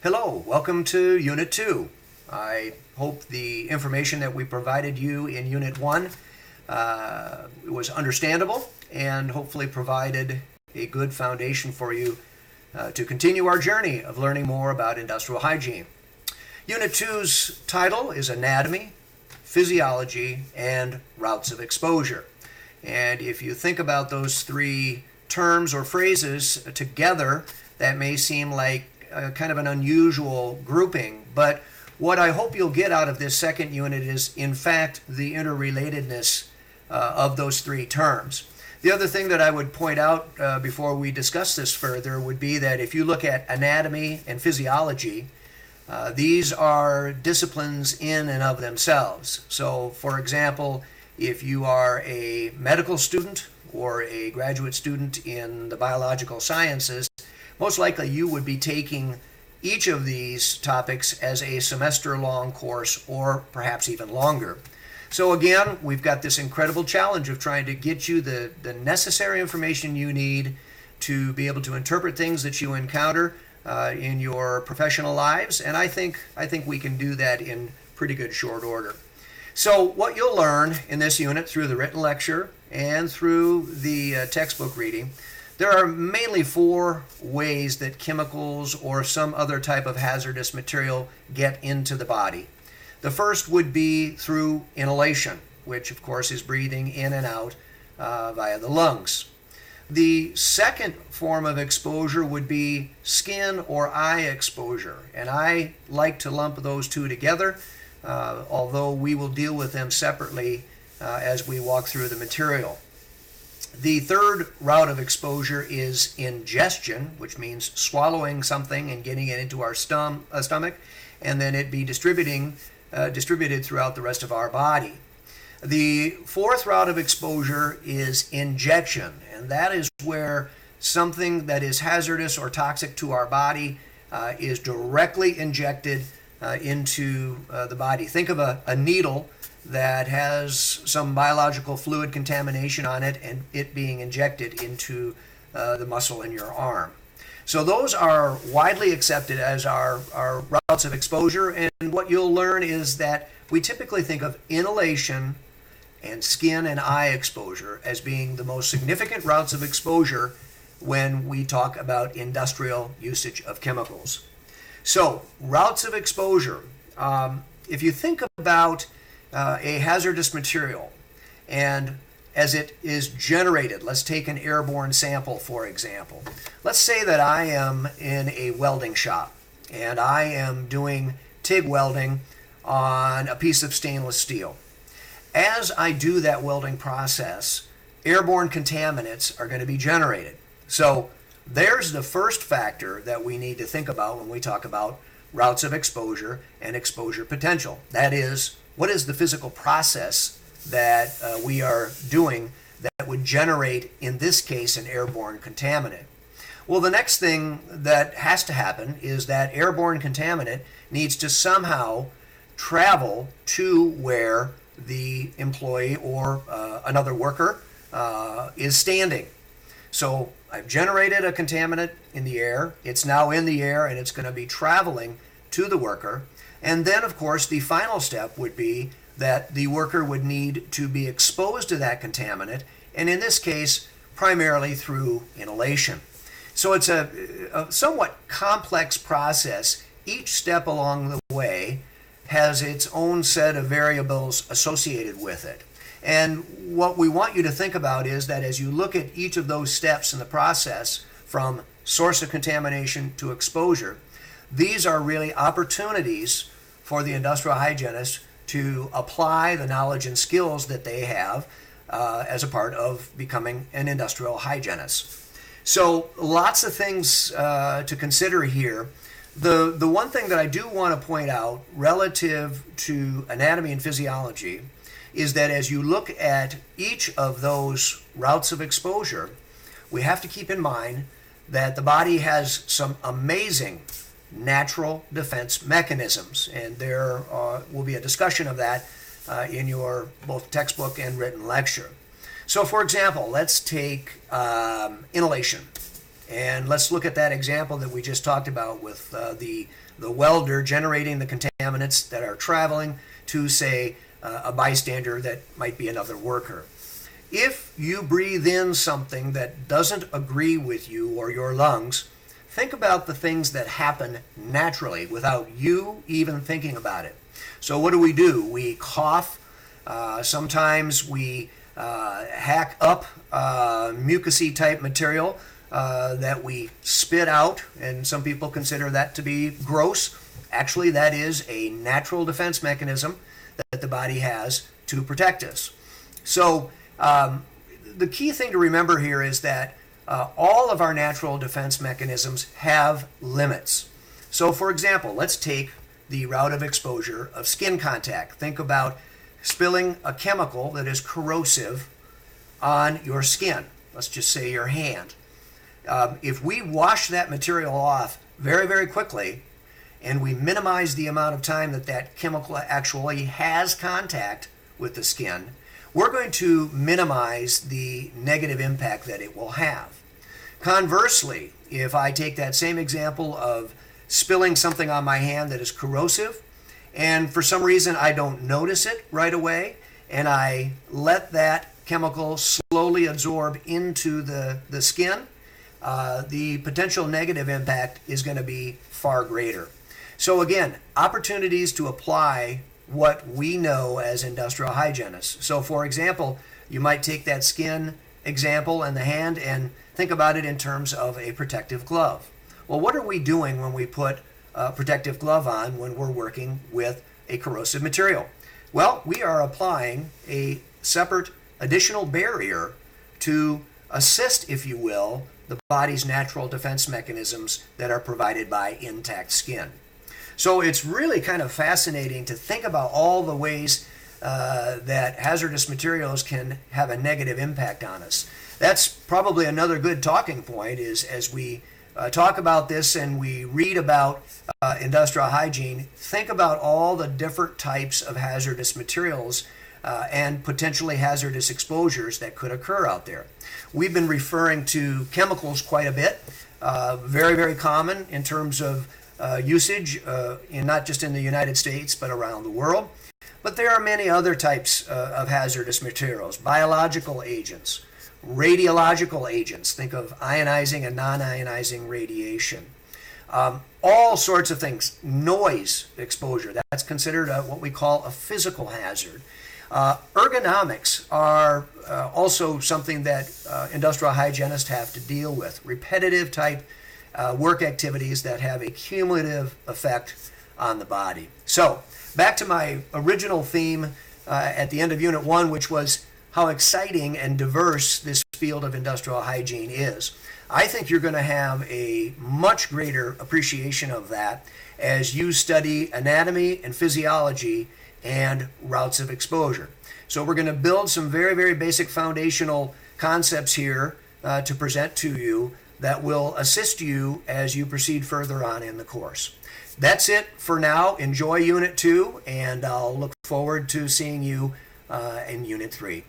Hello, welcome to Unit 2. I hope the information that we provided you in Unit 1 was understandable and hopefully provided a good foundation for you to continue our journey of learning more about industrial hygiene. Unit 2's title is Anatomy, Physiology, and Routes of Exposure. And if you think about those three terms or phrases together, that may seem like kind of an unusual grouping, but what I hope you'll get out of this second unit is, in fact, the interrelatedness of those three terms. The other thing that I would point out before we discuss this further would be that if you look at anatomy and physiology, these are disciplines in and of themselves. So, for example, if you are a medical student or a graduate student in the biological sciences, most likely you would be taking each of these topics as a semester-long course or perhaps even longer. So again, we've got this incredible challenge of trying to get you the necessary information you need to be able to interpret things that you encounter in your professional lives, and I think we can do that in pretty good short order. So what you'll learn in this unit through the written lecture and through the textbook reading, there are mainly four ways that chemicals or some other type of hazardous material get into the body. The first would be through inhalation, which of course is breathing in and out via the lungs. The second form of exposure would be skin or eye exposure, and I like to lump those two together, although we will deal with them separately as we walk through the material. The third route of exposure is ingestion, which means swallowing something and getting it into our stomach, and then it be distributed throughout the rest of our body. The fourth route of exposure is injection, and that is where something that is hazardous or toxic to our body is directly injected into the body. Think of a needle that has some biological fluid contamination on it and it being injected into the muscle in your arm. So those are widely accepted as our routes of exposure, and what you'll learn is that we typically think of inhalation and skin and eye exposure as being the most significant routes of exposure when we talk about industrial usage of chemicals. So, routes of exposure. If you think about a hazardous material and as it is generated, let's take an airborne sample for example. Let's say that I am in a welding shop and I am doing TIG welding on a piece of stainless steel. As I do that welding process, airborne contaminants are going to be generated. So there's the first factor that we need to think about when we talk about routes of exposure and exposure potential. That is, what is the physical process that we are doing that would generate, in this case, an airborne contaminant? Well, the next thing that has to happen is that airborne contaminant needs to somehow travel to where the employee or another worker is standing. So I've generated a contaminant in the air. It's now in the air and it's going to be traveling to the worker. And then, of course, the final step would be that the worker would need to be exposed to that contaminant, and in this case, primarily through inhalation. So it's a somewhat complex process. Each step along the way has its own set of variables associated with it. And what we want you to think about is that as you look at each of those steps in the process, from source of contamination to exposure, these are really opportunities for the industrial hygienist to apply the knowledge and skills that they have as a part of becoming an industrial hygienist. So lots of things to consider here. The one thing that I do want to point out relative to anatomy and physiology is that as you look at each of those routes of exposure, we have to keep in mind that the body has some amazing natural defense mechanisms, and there will be a discussion of that in your both textbook and written lecture. So for example, let's take inhalation. And let's look at that example that we just talked about with the welder generating the contaminants that are traveling to, say, a bystander that might be another worker. If you breathe in something that doesn't agree with you or your lungs, think about the things that happen naturally without you even thinking about it. So what do? We cough. Sometimes we hack up mucousy type material that we spit out, and some people consider that to be gross. Actually, that is a natural defense mechanism that the body has to protect us. So the key thing to remember here is that all of our natural defense mechanisms have limits. So for example, let's take the route of exposure of skin contact. Think about spilling a chemical that is corrosive on your skin. Let's just say your hand. If we wash that material off very, very quickly, and we minimize the amount of time that that chemical actually has contact with the skin, we're going to minimize the negative impact that it will have. Conversely, if I take that same example of spilling something on my hand that is corrosive, and for some reason I don't notice it right away, and I let that chemical slowly absorb into the skin, the potential negative impact is going to be far greater. So again, opportunities to apply what we know as industrial hygienists. So for example, you might take that skin example and the hand and think about it in terms of a protective glove. Well, what are we doing when we put a protective glove on when we're working with a corrosive material? Well, we are applying a separate additional barrier to assist, if you will, the body's natural defense mechanisms that are provided by intact skin. So it's really kind of fascinating to think about all the ways that hazardous materials can have a negative impact on us. That's probably another good talking point, is as we talk about this and we read about industrial hygiene, think about all the different types of hazardous materials and potentially hazardous exposures that could occur out there. We've been referring to chemicals quite a bit, very, very common in terms of usage, not just in the United States, but around the world. But there are many other types of hazardous materials: biological agents, radiological agents. Think of ionizing and non-ionizing radiation. All sorts of things. Noise exposure, that's considered what we call a physical hazard. Ergonomics are also something that industrial hygienists have to deal with. Repetitive type work activities that have a cumulative effect on the body. So, back to my original theme at the end of Unit 1, which was how exciting and diverse this field of industrial hygiene is. I think you're going to have a much greater appreciation of that as you study anatomy and physiology and routes of exposure. So we're going to build some very, very basic foundational concepts here to present to you that will assist you as you proceed further on in the course. That's it for now. Enjoy Unit 2, and I'll look forward to seeing you in Unit 3.